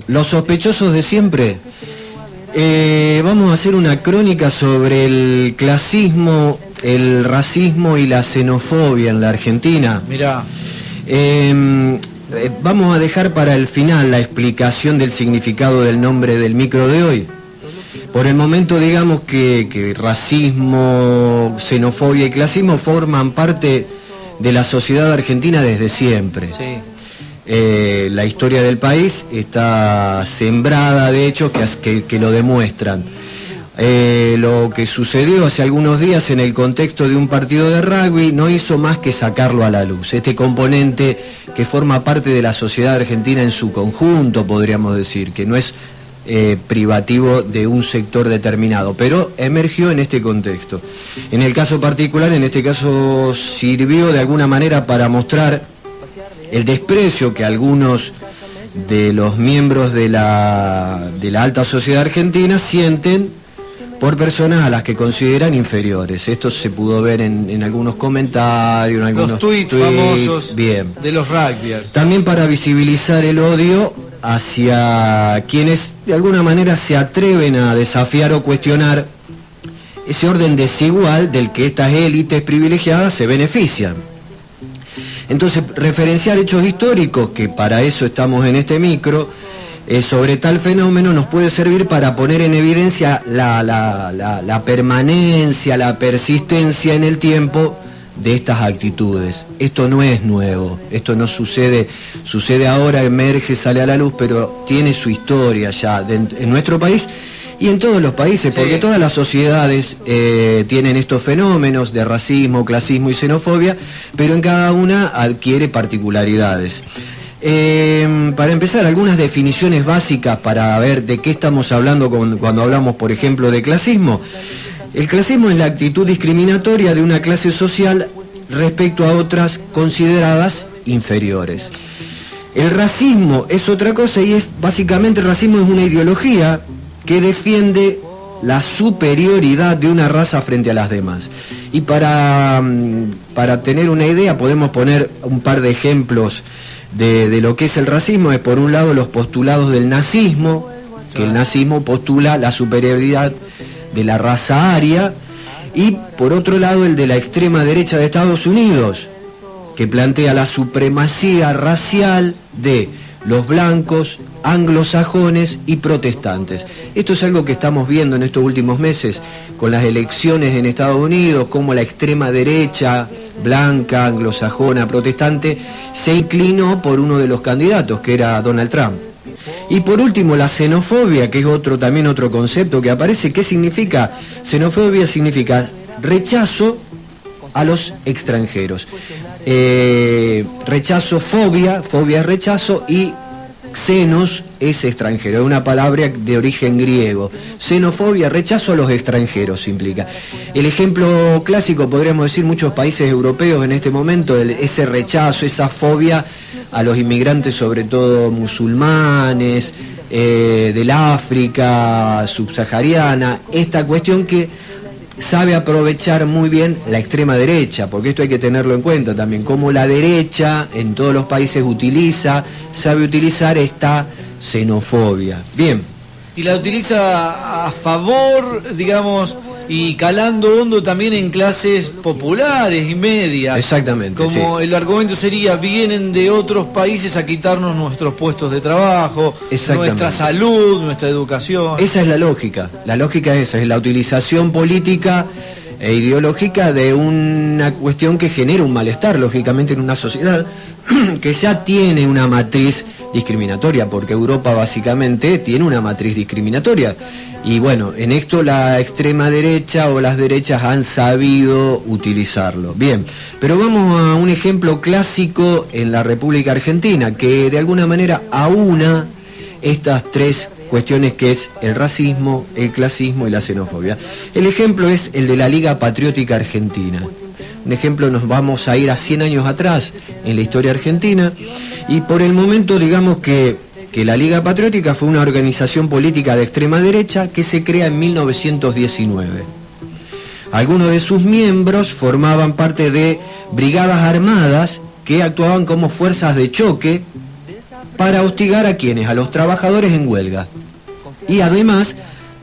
Los sospechosos de siempre. Vamos a hacer una crónica sobre el clasismo, el racismo y la xenofobia en la Argentina. Mirá. Vamos a dejar para el final la explicación del significado del nombre del micro de hoy. Por el momento digamos que racismo, xenofobia y clasismo forman parte de la sociedad argentina desde siempre. Sí. La historia del país está sembrada de hechos que lo demuestran. Lo que sucedió hace algunos días en el contexto de un partido de rugby no hizo más que sacarlo a la luz. Este componente que forma parte de la sociedad argentina en su conjunto, podríamos decir, que no es privativo de un sector determinado, pero emergió en este contexto. En el caso particular, en este caso sirvió de alguna manera para mostrar el desprecio que algunos de los miembros de la alta sociedad argentina sienten por personas a las que consideran inferiores. Esto se pudo ver en algunos comentarios, en algunos los tweets famosos bien, de los rugbyers. También para visibilizar el odio hacia quienes de alguna manera se atreven a desafiar o cuestionar ese orden desigual del que estas élites privilegiadas se benefician. Entonces, referenciar hechos históricos, que para eso estamos en este micro, sobre tal fenómeno nos puede servir para poner en evidencia la permanencia, la persistencia en el tiempo de estas actitudes. Esto no es nuevo, esto no sucede ahora, emerge, sale a la luz, pero tiene su historia ya en nuestro país y en todos los países, porque sí, todas las sociedades tienen estos fenómenos de racismo, clasismo y xenofobia, pero en cada una adquiere particularidades. Para empezar, algunas definiciones básicas para ver de qué estamos hablando cuando hablamos, por ejemplo, de clasismo. El clasismo es la actitud discriminatoria de una clase social respecto a otras consideradas inferiores. El racismo es otra cosa y básicamente el racismo es una ideología que defiende la superioridad de una raza frente a las demás. Y para tener una idea podemos poner un par de ejemplos de lo que es el racismo. Es por un lado los postulados del nazismo, que el nazismo postula la superioridad de la raza aria, y por otro lado el de la extrema derecha de Estados Unidos, que plantea la supremacía racial de los blancos, anglosajones y protestantes. Esto es algo que estamos viendo en estos últimos meses con las elecciones en Estados Unidos, como la extrema derecha blanca, anglosajona, protestante se inclinó por uno de los candidatos, que era Donald Trump. Y por último, la xenofobia, que es también otro concepto que aparece. ¿Qué significa? Xenofobia significa rechazo a los extranjeros. Rechazo, fobia es rechazo, y xenos es extranjero, es una palabra de origen griego. Xenofobia, rechazo a los extranjeros implica. El ejemplo clásico, podríamos decir, muchos países europeos en este momento, ese rechazo, esa fobia a los inmigrantes, sobre todo musulmanes, del África subsahariana, esta cuestión que sabe aprovechar muy bien la extrema derecha, porque esto hay que tenerlo en cuenta también, como la derecha en todos los países sabe utilizar esta xenofobia. Bien. Y la utiliza a favor, digamos, y calando hondo también en clases populares y medias. Exactamente. Como sí. El argumento sería, vienen de otros países a quitarnos nuestros puestos de trabajo, nuestra salud, nuestra educación. Esa es la lógica es esa, es la utilización política e ideológica de una cuestión que genera un malestar, lógicamente, en una sociedad que ya tiene una matriz discriminatoria, porque Europa básicamente tiene una matriz discriminatoria. Y bueno, en esto la extrema derecha o las derechas han sabido utilizarlo. Bien, pero vamos a un ejemplo clásico en la República Argentina, que de alguna manera aúna estas tres cuestiones, que es el racismo, el clasismo y la xenofobia. El ejemplo es el de la Liga Patriótica Argentina. Un ejemplo, nos vamos a ir a 100 años atrás en la historia argentina, y por el momento digamos que la Liga Patriótica fue una organización política de extrema derecha que se crea en 1919. Algunos de sus miembros formaban parte de brigadas armadas que actuaban como fuerzas de choque para hostigar a quienes, a los trabajadores en huelga. Y además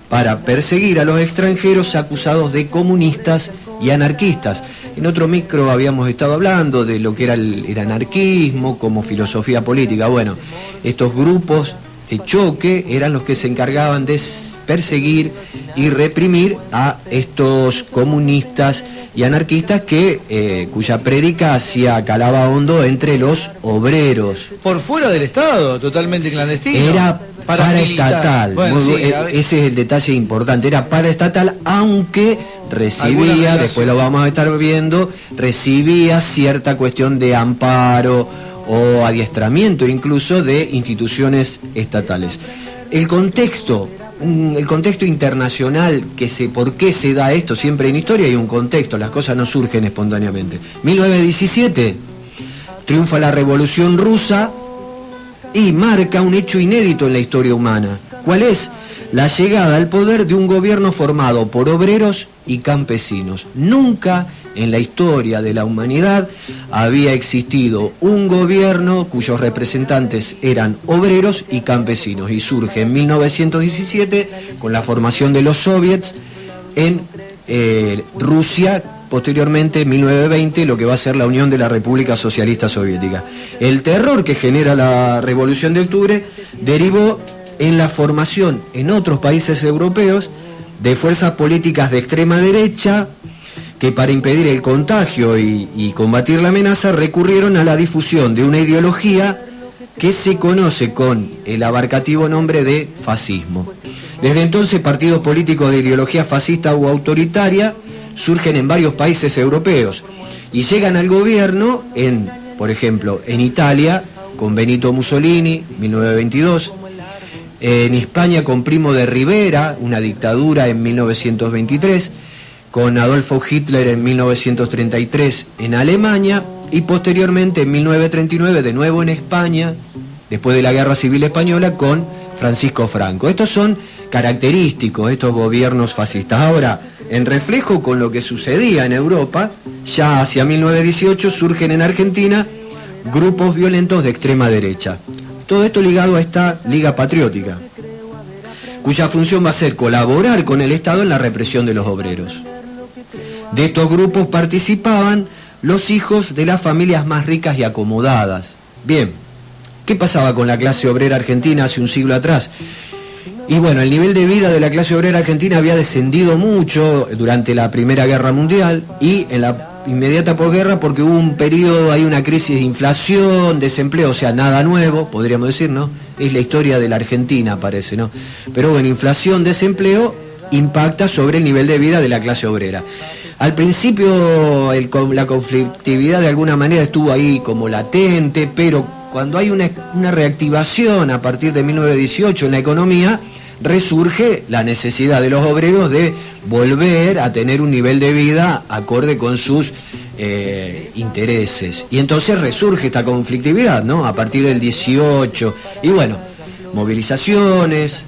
para perseguir a los extranjeros acusados de comunistas y anarquistas. En otro micro habíamos estado hablando de lo que era el anarquismo como filosofía política. Bueno, estos grupos de choque eran los que se encargaban de perseguir y reprimir a estos comunistas y anarquistas cuya prédica calaba hondo entre los obreros. Por fuera del Estado, totalmente clandestino. Era paraestatal. Bueno, sí, ese es el detalle importante. Era paraestatal, aunque recibía, después lo vamos a estar viendo, recibía cierta cuestión de amparo o adiestramiento incluso de instituciones estatales. El contexto internacional, ¿por qué se da esto? Siempre en historia hay un contexto, las cosas no surgen espontáneamente. 1917, triunfa la Revolución Rusa y marca un hecho inédito en la historia humana. ¿Cuál es? La llegada al poder de un gobierno formado por obreros y campesinos. Nunca en la historia de la humanidad había existido un gobierno cuyos representantes eran obreros y campesinos, y surge en 1917 con la formación de los soviets en Rusia, posteriormente en 1920 lo que va a ser la Unión de la República Socialista Soviética. El terror que genera la Revolución de Octubre derivó en la formación en otros países europeos de fuerzas políticas de extrema derecha que, para impedir el contagio y combatir la amenaza, recurrieron a la difusión de una ideología que se conoce con el abarcativo nombre de fascismo. Desde entonces, partidos políticos de ideología fascista o autoritaria surgen en varios países europeos y llegan al gobierno por ejemplo, en Italia con Benito Mussolini, 1922, en España con Primo de Rivera, una dictadura, en 1923, con Adolfo Hitler en 1933 en Alemania, y posteriormente en 1939 de nuevo en España, después de la Guerra Civil Española, con Francisco Franco. Estos son característicos, estos gobiernos fascistas. Ahora, en reflejo con lo que sucedía en Europa, ya hacia 1918 surgen en Argentina grupos violentos de extrema derecha. Todo esto ligado a esta Liga Patriótica, cuya función va a ser colaborar con el Estado en la represión de los obreros. De estos grupos participaban los hijos de las familias más ricas y acomodadas. Bien, ¿qué pasaba con la clase obrera argentina hace un siglo atrás? Y bueno, el nivel de vida de la clase obrera argentina había descendido mucho durante la Primera Guerra Mundial y en la inmediata posguerra, porque hubo un periodo, hay una crisis de inflación, desempleo, o sea, nada nuevo, podríamos decir, ¿no? Es la historia de la Argentina, parece, ¿no? Pero bueno, inflación, desempleo, impacta sobre el nivel de vida de la clase obrera. Al principio la conflictividad de alguna manera estuvo ahí como latente, pero cuando hay una reactivación a partir de 1918 en la economía, resurge la necesidad de los obreros de volver a tener un nivel de vida acorde con sus intereses. Y entonces resurge esta conflictividad, ¿no? A partir del 18. Y bueno, movilizaciones,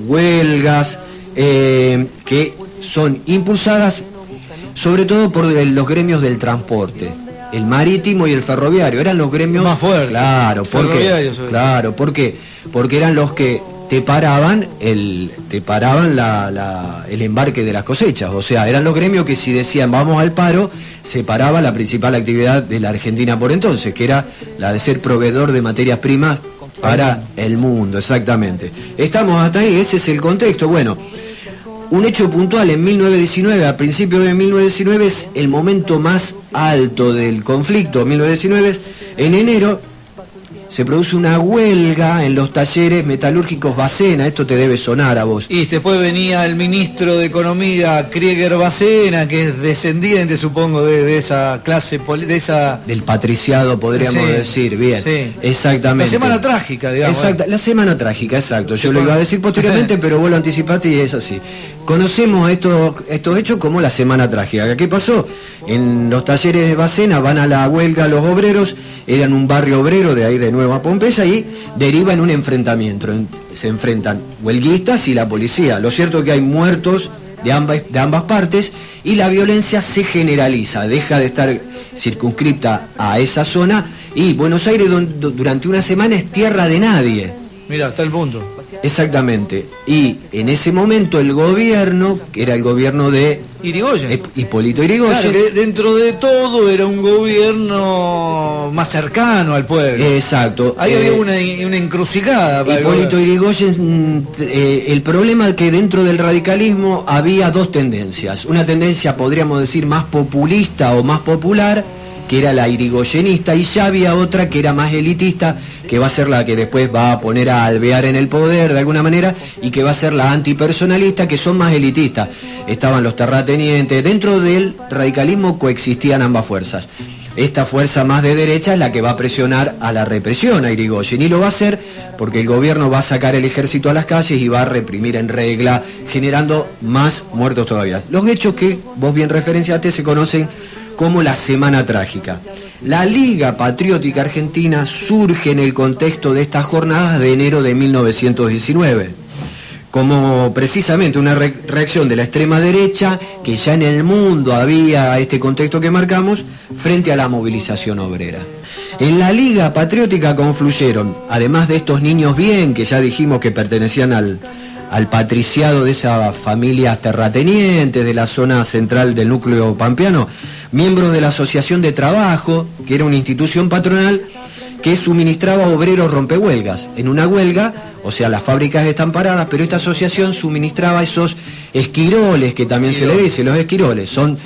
huelgas, que son impulsadas sobre todo por los gremios del transporte. El marítimo y el ferroviario eran los gremios más fuertes. Claro, ¿por qué? Porque eran los que te paraban el embarque de las cosechas. O sea, eran los gremios que, si decían vamos al paro, se paraba la principal actividad de la Argentina por entonces, que era la de ser proveedor de materias primas para el mundo, exactamente. Estamos hasta ahí, ese es el contexto. Bueno, un hecho puntual en 1919, a principios de 1919, es el momento más alto del conflicto. 1919, en enero, se produce una huelga en los talleres metalúrgicos Bacena. Esto te debe sonar a vos. Y después venía el ministro de Economía, Krieger Bacena, que es descendiente, supongo, de esa clase, del patriciado, podríamos decir, bien. Sí. Exactamente. La semana trágica, digamos. Exacto, la semana trágica, exacto. Yo lo iba a decir posteriormente, pero vos lo anticipaste y es así. Conocemos estos hechos como la semana trágica. ¿Qué pasó? En los talleres de Bacena van a la huelga los obreros, eran un barrio obrero de ahí de Nueva Pompeya, y deriva en un enfrentamiento. Se enfrentan huelguistas y la policía. Lo cierto es que hay muertos de ambas partes, y la violencia se generaliza, deja de estar circunscripta a esa zona, y Buenos Aires durante una semana es tierra de nadie. Mira, hasta el punto. Exactamente. Y en ese momento el gobierno, que era el gobierno de Irigoyen, Hipólito Yrigoyen, claro, que dentro de todo era un gobierno más cercano al pueblo. Exacto. Ahí había una encrucijada. Hipólito Yrigoyen, el problema es que dentro del radicalismo había dos tendencias. Una tendencia, podríamos decir, más populista o más popular, que era la irigoyenista, y ya había otra que era más elitista, que va a ser la que después va a poner a Alvear en el poder de alguna manera, y que va a ser la antipersonalista, que son más elitistas. Estaban los terratenientes. Dentro del radicalismo coexistían ambas fuerzas. Esta fuerza más de derecha es la que va a presionar a la represión a Irigoyen, y lo va a hacer porque el gobierno va a sacar el ejército a las calles y va a reprimir en regla, generando más muertos todavía. Los hechos que vos bien referenciaste se conocen como la Semana Trágica. La Liga Patriótica Argentina surge en el contexto de estas jornadas de enero de 1919, como precisamente una reacción de la extrema derecha, que ya en el mundo había este contexto que marcamos, frente a la movilización obrera. En la Liga Patriótica confluyeron, además de estos niños bien, que ya dijimos que pertenecían al patriciado de esas familias terratenientes de la zona central del núcleo pampeano, miembros de la Asociación de Trabajo, que era una institución patronal que suministraba obreros rompehuelgas. En una huelga, o sea, las fábricas están paradas, pero esta asociación suministraba esos esquiroles, que también se le dice, los esquiroles, son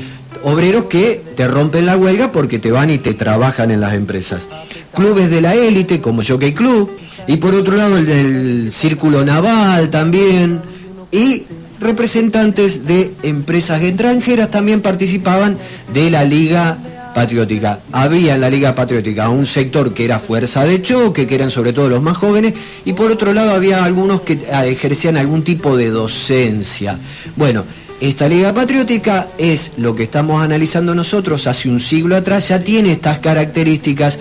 obreros que te rompen la huelga porque te van y te trabajan en las empresas. Clubes de la élite, como Jockey Club, y por otro lado el Círculo Naval también, y representantes de empresas extranjeras también participaban de la Liga Patriótica. Había en la Liga Patriótica un sector que era fuerza de choque, que eran sobre todo los más jóvenes, y por otro lado había algunos que ejercían algún tipo de docencia. Bueno, esta Liga Patriótica es lo que estamos analizando nosotros hace un siglo atrás, ya tiene estas características,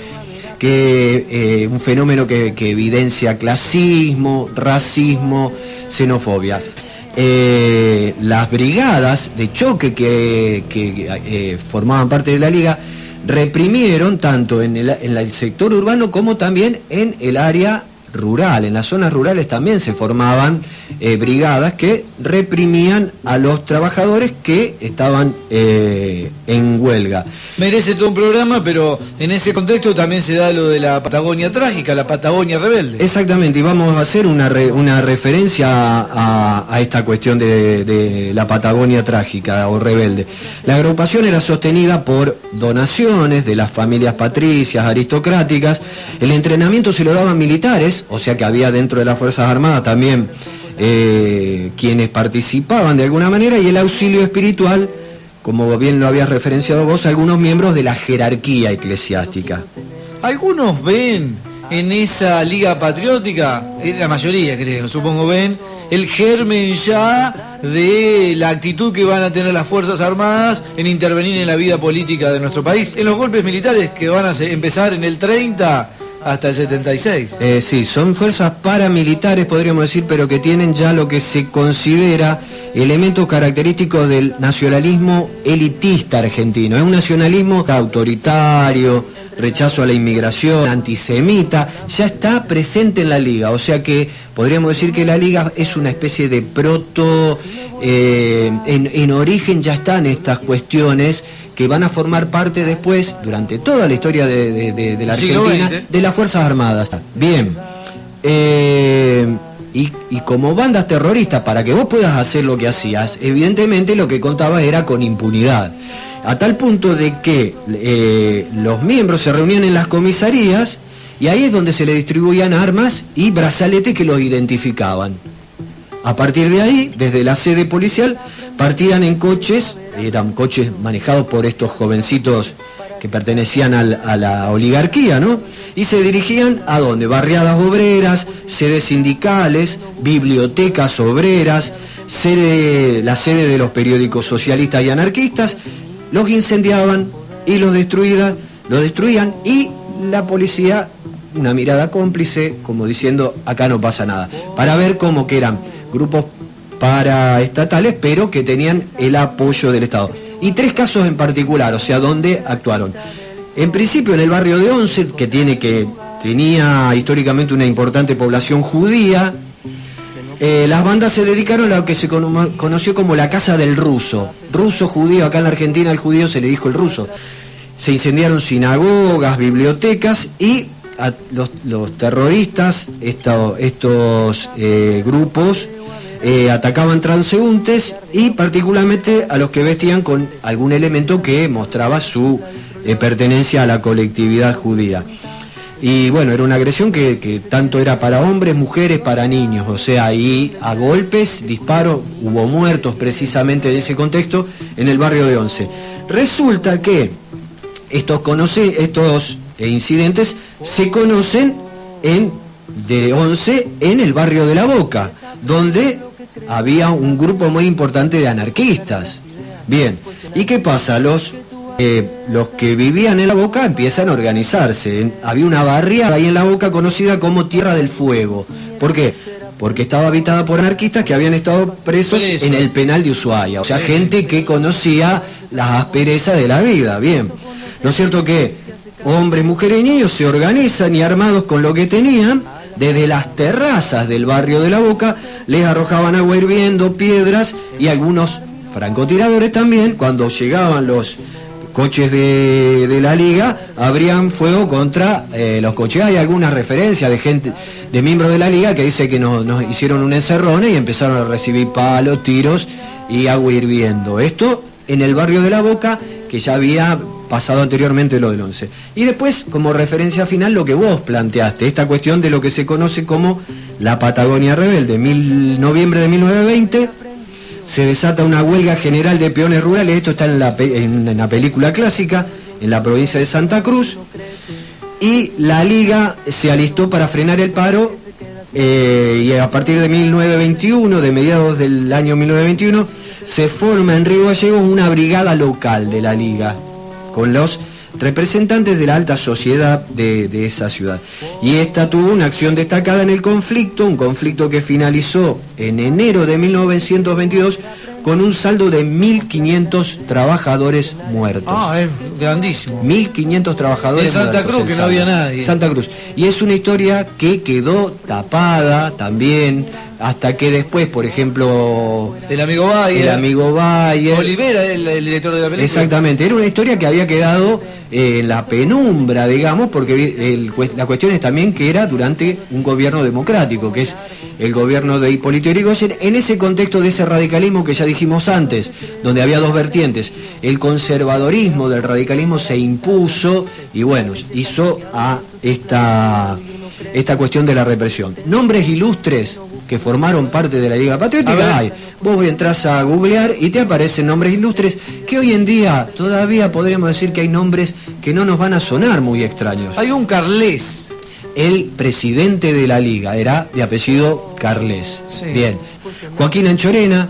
que un fenómeno que evidencia clasismo, racismo, xenofobia. Las brigadas de choque que formaban parte de la Liga reprimieron tanto en el sector urbano como también en el área rural. En las zonas rurales también se formaban brigadas que reprimían a los trabajadores que estaban en huelga. Merece todo un programa, pero en ese contexto también se da lo de la Patagonia Trágica, la Patagonia Rebelde. Exactamente, y vamos a hacer una referencia a esta cuestión de la Patagonia Trágica o Rebelde. La agrupación era sostenida por donaciones de las familias patricias, aristocráticas. El entrenamiento se lo daban militares, o sea que había dentro de las Fuerzas Armadas también quienes participaban de alguna manera, y el auxilio espiritual, como bien lo habías referenciado vos, algunos miembros de la jerarquía eclesiástica. Algunos ven en esa Liga Patriótica, la mayoría creo, supongo, ven el germen ya de la actitud que van a tener las Fuerzas Armadas en intervenir en la vida política de nuestro país, en los golpes militares que van a empezar en el 30 hasta el 76. Sí, son fuerzas paramilitares, podríamos decir, pero que tienen ya lo que se considera elementos característicos del nacionalismo elitista argentino. Es un nacionalismo autoritario, rechazo a la inmigración, antisemita, ya está presente en la Liga, o sea que podríamos decir que la Liga es una especie de proto, en origen ya están estas cuestiones que van a formar parte después, durante toda la historia de la Argentina, de las Fuerzas Armadas. Bien, y como bandas terroristas, para que vos puedas hacer lo que hacías, evidentemente lo que contaba era con impunidad, a tal punto de que los miembros se reunían en las comisarías, y ahí es donde se le distribuían armas y brazaletes que los identificaban. A partir de ahí, desde la sede policial, partían en coches, eran coches manejados por estos jovencitos que pertenecían a la oligarquía, ¿no? Y se dirigían ¿a dónde? Barriadas obreras, sedes sindicales, bibliotecas obreras, la sede de los periódicos socialistas y anarquistas, los incendiaban y los destruían, y la policía, una mirada cómplice, como diciendo, acá no pasa nada, para ver cómo que eran grupos paraestatales, pero que tenían el apoyo del Estado. Y 3 casos en particular, o sea, donde actuaron. En principio en el barrio de Once, que tenía históricamente una importante población judía, las bandas se dedicaron a lo que se conoció como la Casa del Ruso. Ruso, judío, acá en la Argentina al judío se le dijo el ruso. Se incendiaron sinagogas, bibliotecas y los terroristas, estos grupos, atacaban transeúntes y particularmente a los que vestían con algún elemento que mostraba su pertenencia a la colectividad judía. Y bueno, era una agresión que tanto era para hombres, mujeres, para niños, o sea, ahí a golpes, disparos, hubo muertos precisamente en ese contexto en el barrio de Once. Resulta que estos incidentes se conocen de Once en el barrio de La Boca, donde había un grupo muy importante de anarquistas. Bien, ¿y qué pasa? Los que vivían en La Boca empiezan a organizarse. Había una barriada ahí en La Boca conocida como Tierra del Fuego. ¿Por qué? Porque estaba habitada por anarquistas que habían estado presos en el penal de Ushuaia. O sea, gente que conocía las asperezas de la vida. Bien, ¿no es cierto que hombres, mujeres y niños se organizan y armados con lo que tenían, desde las terrazas del barrio de La Boca, les arrojaban agua hirviendo, piedras y algunos francotiradores también, cuando llegaban los coches de la Liga, abrían fuego contra los coches. Hay algunas referencias de gente, de miembros de la Liga, que dice que nos hicieron un encerrone y empezaron a recibir palos, tiros y agua hirviendo. Esto en el barrio de La Boca, que ya había pasado anteriormente lo del 11. Y después, como referencia final, lo que vos planteaste, esta cuestión de lo que se conoce como la Patagonia Rebelde. Noviembre de 1920 se desata una huelga general de peones rurales. Esto está en la película clásica, en la provincia de Santa Cruz, y la Liga se alistó para frenar el paro, y a partir de 1921, de mediados del año 1921, se forma en Río Gallegos una brigada local de la Liga, con los representantes de la alta sociedad de esa ciudad. Y esta tuvo una acción destacada en el conflicto, un conflicto que finalizó en enero de 1922 con un saldo de 1.500 trabajadores muertos. Ah, es grandísimo. 1.500 trabajadores muertos. En Santa Cruz, que no había nadie. Santa Cruz. Y es una historia que quedó tapada también, hasta que después, por ejemplo, el amigo Bayer, Olivera, el director de la película. Exactamente, era una historia que había quedado en la penumbra, digamos, porque la cuestión es también que era durante un gobierno democrático, que es el gobierno de Hipólito Yrigoyen, en ese contexto de ese radicalismo que ya dijimos antes, donde había dos vertientes. El conservadorismo del radicalismo se impuso y bueno, hizo a esta cuestión de la represión. Nombres ilustres que formaron parte de la Liga Patriótica hay. Vos entras a googlear y te aparecen nombres ilustres que hoy en día todavía podríamos decir que hay nombres que no nos van a sonar muy extraños. Hay un Carles. El presidente de la Liga era de apellido Carles. Sí. Bien. Joaquín Anchorena,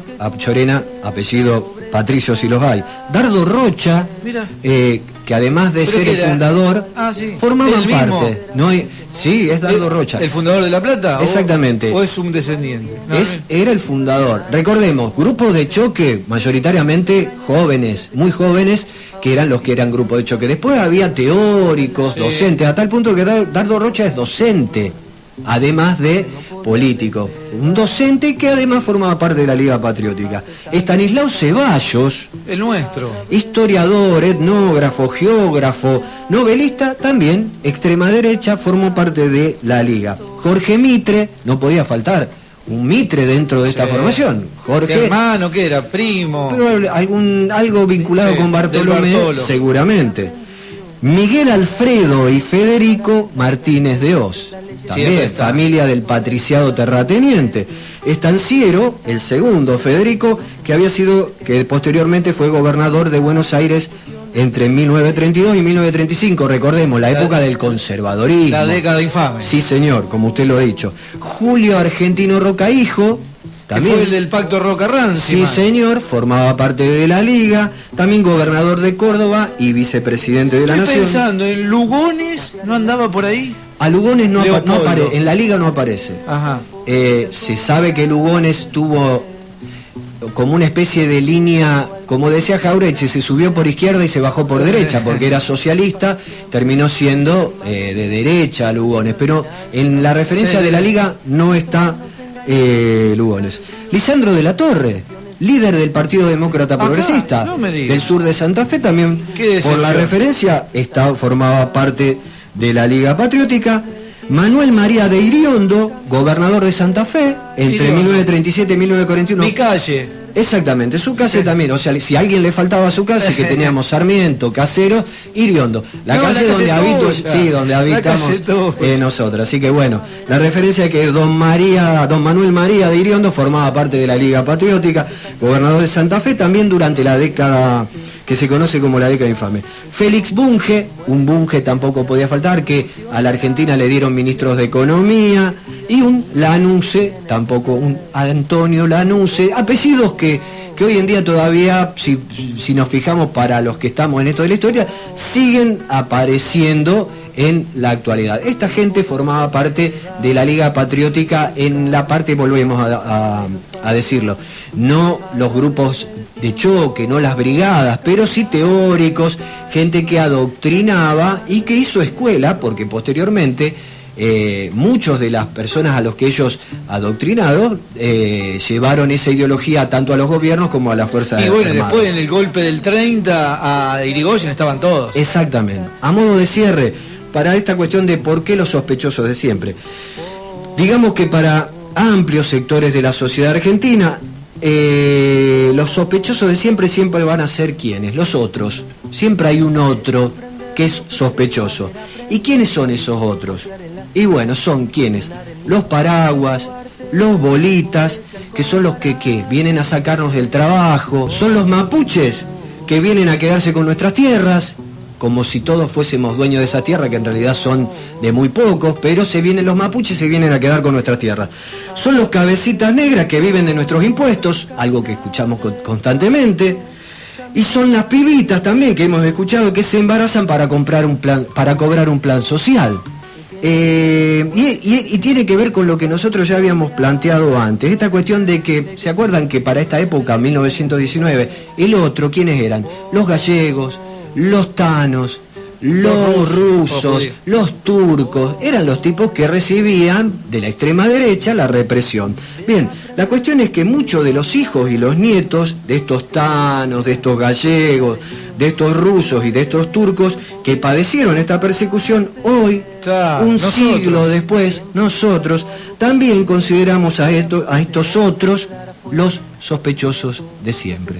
apellido Patricio si los hay. Dardo Rocha, que además de ser el fundador, formaban parte. No hay, sí, es Dardo Rocha. ¿El fundador de La Plata? Exactamente. ¿O es un descendiente? No, era el fundador. Recordemos, grupos de choque, mayoritariamente jóvenes, muy jóvenes, que eran los que eran grupos de choque. Después había teóricos, docentes, a tal punto que Dardo Rocha es docente, además de político. Un docente que además formaba parte de la Liga Patriótica. Estanislao Ceballos, el nuestro, historiador, etnógrafo, geógrafo, novelista, también extrema derecha, formó parte de la Liga. Jorge Mitre, no podía faltar un Mitre dentro de esta formación. Jorge, hermano, ¿qué era? Primo. Pero algo vinculado con Bartolomé, seguramente. Miguel Alfredo y Federico Martínez de Hoz, también familia del patriciado terrateniente. Estanciero, el segundo, Federico, que posteriormente fue gobernador de Buenos Aires entre 1932 y 1935, recordemos, la época del conservadorismo. La década infame. Sí, señor, como usted lo ha dicho. Julio Argentino Roca Hijo, también, que fue el del pacto Roca-Ranci. Sí, señor, formaba parte de la Liga, también gobernador de Córdoba y vicepresidente de la Nación. Estoy pensando, ¿en Lugones no andaba por ahí? A Lugones no aparece, en la Liga no aparece. Ajá. Se sabe que Lugones tuvo como una especie de línea, como decía Jauretche, se subió por izquierda y se bajó por derecha, porque era socialista, terminó siendo de derecha Lugones, pero en la referencia de la Liga no está Lugones. Lisandro de la Torre, líder del Partido Demócrata Progresista, del sur de Santa Fe, también por la referencia formaba parte de la Liga Patriótica. Manuel María de Iriondo, gobernador de Santa Fe, entre 1937 y 1941. Mi calle. Exactamente, su calle también, o sea, si a alguien le faltaba su calle, que teníamos Sarmiento, Casero, Iriondo, la calle donde habitamos nosotros. Así que bueno, la referencia es que don Manuel María de Iriondo formaba parte de la Liga Patriótica, gobernador de Santa Fe, también durante la década que se conoce como la década infame. Félix Bunge, un Bunge tampoco podía faltar, que a la Argentina le dieron ministros de Economía, y un Lanuse, tampoco un Antonio Lanuse, apellidos que hoy en día todavía, si nos fijamos para los que estamos en esto de la historia, siguen apareciendo en la actualidad. Esta gente formaba parte de la Liga Patriótica en la parte, volvemos a decirlo, no los grupos de choque, no las brigadas, pero sí teóricos, gente que adoctrinaba y que hizo escuela, porque posteriormente muchos de las personas a los que ellos adoctrinaron llevaron esa ideología tanto a los gobiernos como a las fuerzas armadas. Y bueno, después en el golpe del 30 a Irigoyen estaban todos. Exactamente. A modo de cierre, para esta cuestión de por qué los sospechosos de siempre, digamos que para amplios sectores de la sociedad argentina, los sospechosos de siempre van a ser ¿quiénes? Los otros. Siempre hay un otro que es sospechoso. ¿Y quiénes son esos otros? Y bueno, son ¿quiénes? Los paraguas, los bolitas, que son los que vienen a sacarnos del trabajo, son los mapuches, que vienen a quedarse con nuestras tierras, como si todos fuésemos dueños de esa tierra, que en realidad son de muy pocos, pero los mapuches se vienen a quedar con nuestras tierras. Son los cabecitas negras que viven de nuestros impuestos, algo que escuchamos constantemente. Y son las pibitas también que hemos escuchado que se embarazan para cobrar un plan social. Y tiene que ver con lo que nosotros ya habíamos planteado antes, esta cuestión de que, ¿se acuerdan que para esta época, 1919, el otro, ¿quiénes eran? Los gallegos, los tanos, los rusos, los turcos, eran los tipos que recibían de la extrema derecha la represión. Bien, la cuestión es que muchos de los hijos y los nietos de estos tanos, de estos gallegos, de estos rusos y de estos turcos que padecieron esta persecución, hoy, siglo después, nosotros también consideramos a estos otros los sospechosos de siempre.